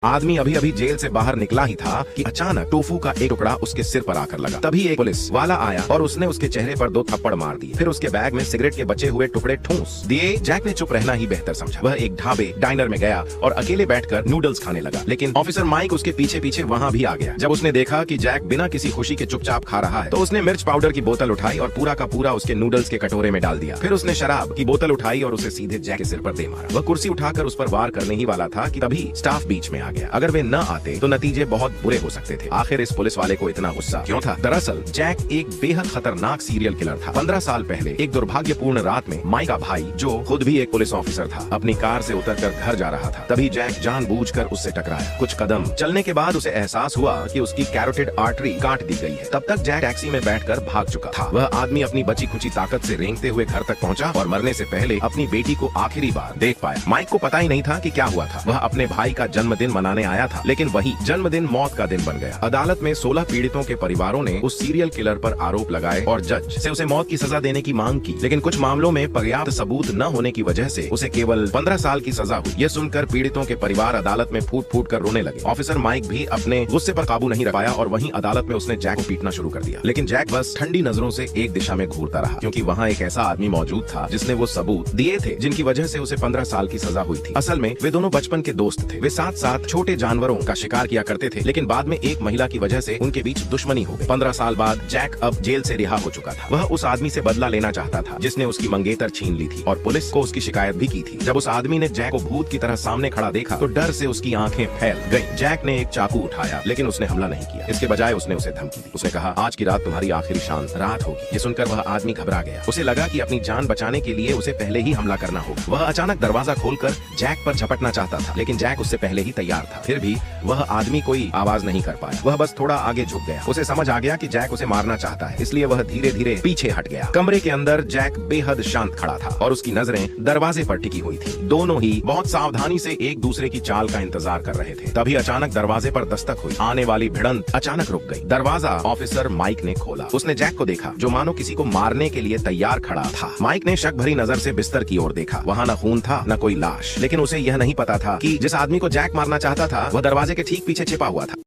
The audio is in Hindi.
आदमी अभी अभी जेल से बाहर निकला ही था कि अचानक टोफू का एक टुकड़ा उसके सिर पर आकर लगा। तभी एक पुलिस वाला आया और उसने उसके चेहरे पर 2 थप्पड़ मार दिए। फिर उसके बैग में सिगरेट के बचे हुए टुकड़े ठूंस दिए। जैक ने चुप रहना ही बेहतर समझा। वह एक ढाबे डाइनर में गया और अकेले बैठकर नूडल्स खाने लगा। लेकिन ऑफिसर माइक उसके पीछे पीछे वहाँ भी आ गया। जब उसने देखा कि जैक बिना किसी खुशी के चुपचाप खा रहा है तो उसने मिर्च पाउडर की बोतल उठाई और पूरा का पूरा उसके नूडल्स के कटोरे में डाल दिया। फिर उसने शराब की बोतल उठाई और उसे सीधे जैक के सिर पर दे मारा। वह कुर्सी उठाकर उस पर वार करने ही वाला था कि तभी स्टाफ बीच में आ गया। अगर वे न आते तो नतीजे बहुत बुरे हो सकते थे। आखिर इस पुलिस वाले को इतना गुस्सा क्यों था? दरअसल जैक एक बेहद खतरनाक सीरियल किलर था। 15 साल पहले एक दुर्भाग्यपूर्ण रात में माइक का भाई, जो खुद भी एक पुलिस ऑफिसर था, अपनी कार से उतरकर घर जा रहा था। तभी जैक जानबूझकर उससे टकराया। कुछ कदम चलने के बाद उसे एहसास हुआ कि उसकी कैरोटिड आर्टरी काट दी गई है। तब तक जैक टैक्सी में बैठकर भाग चुका था। वह आदमी अपनी बची खुची ताकत से रेंगते हुए घर तक पहुंचा और मरने से पहले अपनी बेटी को आखिरी बार देख पाया। माइक को पता ही नहीं था कि क्या हुआ था। वह अपने भाई का जन्मदिन मनाने आया था, लेकिन वही जन्मदिन मौत का दिन बन गया। अदालत में 16 पीड़ितों के परिवारों ने उस सीरियल किलर पर आरोप लगाए और जज से उसे मौत की सजा देने की मांग की। लेकिन कुछ मामलों में पर्याप्त सबूत न होने की वजह से उसे केवल 15 साल की सजा हुई। यह सुनकर पीड़ितों के परिवार अदालत में फूट फूट कर रोने लगे। ऑफिसर माइक भी अपने गुस्से पर काबू नहीं रख पाया और वहीं अदालत में उसने जैक को पीटना शुरू कर दिया। लेकिन जैक बस ठंडी नजरों से एक दिशा में घूरता रहा, क्योंकि वहाँ एक ऐसा आदमी मौजूद था जिसने वो सबूत दिए थे जिनकी वजह से उसे 15 साल की सजा हुई थी। असल में वे दोनों बचपन के दोस्त थे। वे साथ साथ छोटे जानवरों का शिकार किया करते थे, लेकिन बाद में एक महिला की वजह से उनके बीच दुश्मनी हो गई। 15 साल बाद जैक अब जेल से रिहा हो चुका था। वह उस आदमी से बदला लेना चाहता था जिसने उसकी मंगेतर छीन ली थी, और पुलिस को उसकी शिकायत भी की थी। जब उस आदमी ने जैक को भूत की तरह सामने खड़ा देखा तो डर से उसकी आंखें फैल गईं। जैक ने एक चाकू उठाया, लेकिन उसने हमला नहीं किया। इसके बजाय उसने उसे धमकी दी। उसने कहा, आज की रात तुम्हारी आखिरी शांत रात होगी। ये सुनकर वह आदमी घबरा गया। उसे लगा कि अपनी जान बचाने के लिए उसे पहले ही हमला करना होगा। वह अचानक दरवाजा खोलकर जैक पर झपटना चाहता था, लेकिन जैक उससे पहले ही तैयार था। फिर भी वह आदमी कोई आवाज नहीं कर पाया। वह बस थोड़ा आगे झुक गया। उसे समझ आ गया कि जैक उसे मारना चाहता है, इसलिए वह धीरे धीरे पीछे हट गया। कमरे के अंदर जैक बेहद शांत खड़ा था और उसकी नजरें दरवाजे पर टिकी हुई थी। दोनों ही बहुत सावधानी से एक दूसरे की चाल का इंतजार कर रहे थे। तभी अचानक दरवाजे पर दस्तक हुई। आने वाली भिड़ंत अचानक रुक गई। दरवाजा ऑफिसर माइक ने खोला। उसने जैक को देखा, जो मानो किसी को मारने के लिए तैयार खड़ा था। माइक ने शक भरी नजर से बिस्तर की ओर देखा। वहाँ न खून था न कोई लाश, लेकिन उसे यह नहीं पता था कि जिस आदमी को जैक मारना चाहता था वह दरवाजे के ठीक पीछे छिपा हुआ था।